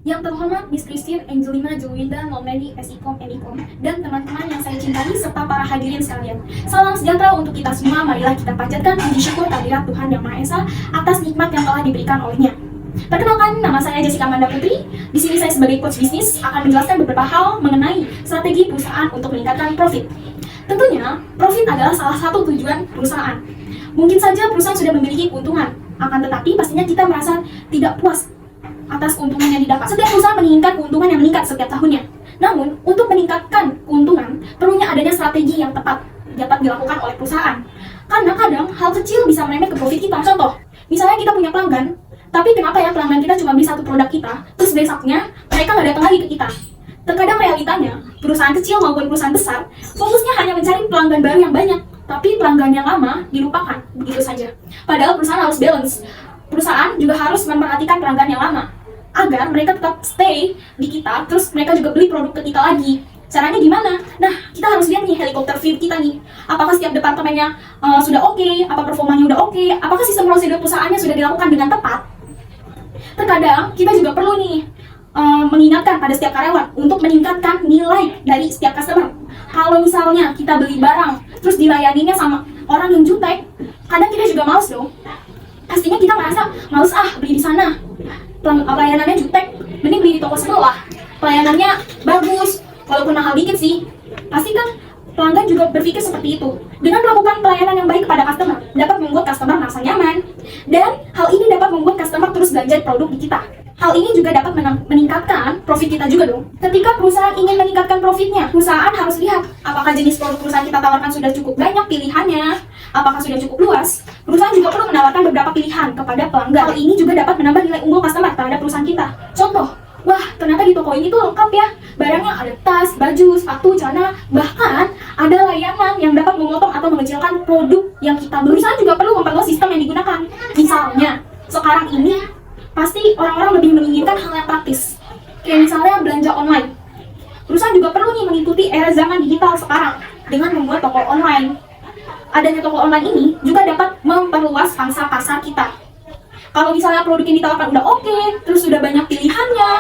Yang terhormat Miss Christine Angelina Jolinda Nomedi SIKOM MIKOM dan teman-teman yang saya cintai serta para hadirin sekalian. Salam sejahtera untuk kita semua. Marilah kita panjatkan puji syukur kehadirat Tuhan Yang Maha Esa atas nikmat yang telah diberikan olehnya. Perkenalkan, nama saya Jessica Amanda Putri. Di sini saya sebagai coach bisnis akan menjelaskan beberapa hal mengenai strategi perusahaan untuk meningkatkan profit. Tentunya, profit adalah salah satu tujuan perusahaan. Mungkin saja perusahaan sudah memiliki keuntungan, akan tetapi pastinya kita merasa tidak puas atas keuntungan yang didapat. Setiap perusahaan menginginkan keuntungan yang meningkat setiap tahunnya. Namun, untuk meningkatkan keuntungan, perlunya adanya strategi yang tepat dapat dilakukan oleh perusahaan. Karena kadang hal kecil bisa merembet ke profit kita. Contoh, misalnya kita punya pelanggan, tapi kenapa ya pelanggan kita cuma beli satu produk kita, terus besoknya mereka nggak datang lagi ke kita. Terkadang realitanya, perusahaan kecil maupun perusahaan besar, fokusnya hanya mencari pelanggan baru yang banyak, tapi pelanggan yang lama dilupakan, begitu saja. Padahal perusahaan harus balance. Perusahaan juga harus memperhatikan pelanggan yang lama, agar mereka tetap stay di kita, terus mereka juga beli produk ke kita lagi. Caranya gimana? Nah, kita harus lihat nih helikopter view kita nih. Apakah setiap departemennya sudah oke? Apa performanya udah oke? Apakah sistem prosedur perusahaannya sudah dilakukan dengan tepat? Terkadang kita juga perlu nih mengingatkan pada setiap karyawan untuk meningkatkan nilai dari setiap customer. Kalau misalnya kita beli barang, terus dilayaninya sama orang yang jutek, kadang kita juga males dong. Pastinya kita merasa males beli di sana. Pelayanannya jutek, mending beli di toko sebelah. Pelayanannya bagus, walaupun mahal dikit sih. Pasti kan pelanggan juga berpikir seperti itu. Dengan melakukan pelayanan yang baik kepada customer, dapat membuat customer merasa nyaman. Dan hal ini dapat membuat customer terus belanja produk di kita. Hal ini juga dapat meningkatkan profit kita juga dong. Ketika perusahaan ingin meningkatkan profitnya, perusahaan harus lihat apakah jenis produk perusahaan kita tawarkan sudah cukup banyak pilihannya, apakah sudah cukup luas. Perusahaan juga perlu menawarkan beberapa pilihan kepada pelanggan. Hal ini juga dapat menambah nilai unggul customer terhadap perusahaan kita. Contoh, wah ternyata di toko ini tuh lengkap ya. Barangnya ada tas, baju, sepatu, celana, bahkan ada layanan yang dapat memotong atau mengecilkan produk yang kita beli. Perusahaan juga perlu memperluas sistem yang digunakan. Misalnya, sekarang ini pasti orang-orang lebih menginginkan hal yang praktis. Kayak misalnya belanja online. Perusahaan juga perlu nih mengikuti era zaman digital sekarang dengan membuat toko online. Adanya toko online ini juga dapat memperluas pangsa pasar kita. Kalau misalnya produk yang ditawarkan udah oke, terus sudah banyak pilihannya,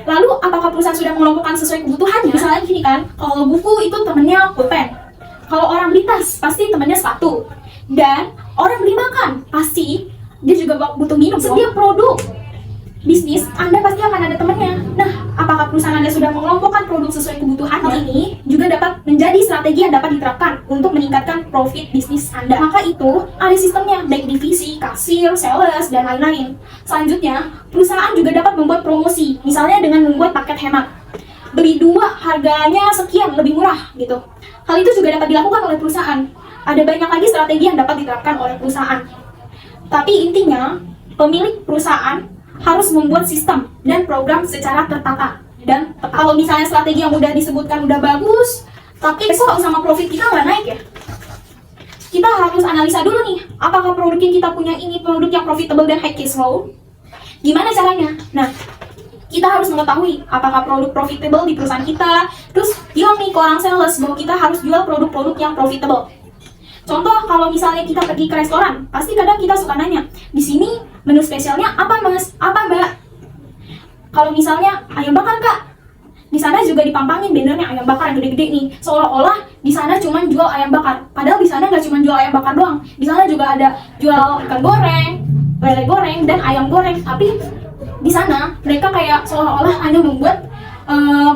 lalu apakah perusahaan sudah mengelompokkan sesuai kebutuhannya? Misalnya gini kan, kalau buku itu temennya pulpen, kalau orang beli tas pasti temennya sepatu, dan orang beli makan pasti dia juga butuh minum. Setiap produk bisnis Anda pasti akan ada temennya. Nah, apakah perusahaan Anda sudah mengelompokkan produk sesuai kebutuhan? Hal ini juga dapat menjadi strategi yang dapat diterapkan untuk meningkatkan profit bisnis Anda. Maka itu ada sistemnya, baik divisi, kasir, sales, dan lain-lain. Selanjutnya, perusahaan juga dapat membuat promosi, misalnya dengan membuat paket hemat. Beli dua harganya sekian, lebih murah gitu. Hal itu juga dapat dilakukan oleh perusahaan. Ada banyak lagi strategi yang dapat diterapkan oleh perusahaan. Tapi intinya, pemilik perusahaan harus membuat sistem dan program secara tertata dan tepat. Kalau misalnya strategi yang udah disebutkan udah bagus, tapi besok sama profit kita nggak naik ya, kita harus analisa dulu nih, apakah produk yang kita punya ini produk yang profitable dan high cash flow? Gimana caranya? Nah, kita harus mengetahui apakah produk profitable di perusahaan kita, terus bilang nih ke orang sales bahwa kita harus jual produk-produk yang profitable. Contoh, kalau misalnya kita pergi ke restoran, pasti kadang kita suka nanya, di sini menu spesialnya apa mas? Apa mbak? Kalau misalnya ayam bakar kak, di sana juga dipampangin bannernya ayam bakar yang gede-gede nih, seolah-olah di sana cuma jual ayam bakar. Padahal di sana nggak cuma jual ayam bakar doang, di sana juga ada jual ikan goreng, lele goreng, dan ayam goreng. Tapi di sana mereka kayak seolah-olah hanya membuat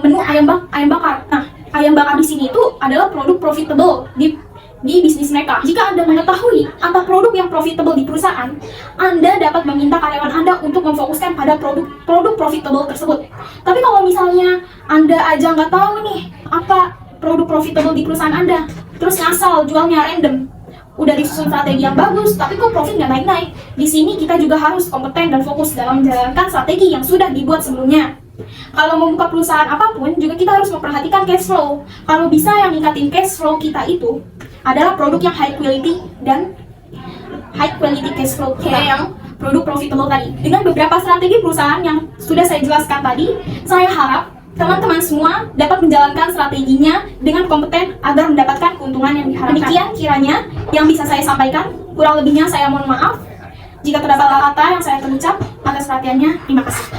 menu ayam bakar. Nah, ayam bakar di sini itu adalah produk profitable di bisnis mereka. Jika Anda mengetahui apa produk yang profitable di perusahaan, Anda dapat meminta karyawan Anda untuk memfokuskan pada produk profitable tersebut. Tapi kalau misalnya Anda aja nggak tahu nih apa produk profitable di perusahaan Anda, terus ngasal jualnya random, udah disusun strategi yang bagus, tapi kok profit nggak naik-naik. Di sini kita juga harus kompeten dan fokus dalam menjalankan strategi yang sudah dibuat sebelumnya. Kalau membuka perusahaan apapun, juga kita harus memperhatikan cash flow. Kalau bisa yang ningkatin cash flow kita itu adalah produk yang high quality dan high quality cash flow, kayak yang produk profitable tadi. Dengan beberapa strategi perusahaan yang sudah saya jelaskan tadi, saya harap teman-teman semua dapat menjalankan strateginya dengan kompeten agar mendapatkan keuntungan yang diharapkan. Demikian kiranya yang bisa saya sampaikan. Kurang lebihnya saya mohon maaf jika terdapat kata-kata yang saya terucap. Atas perhatiannya, terima kasih.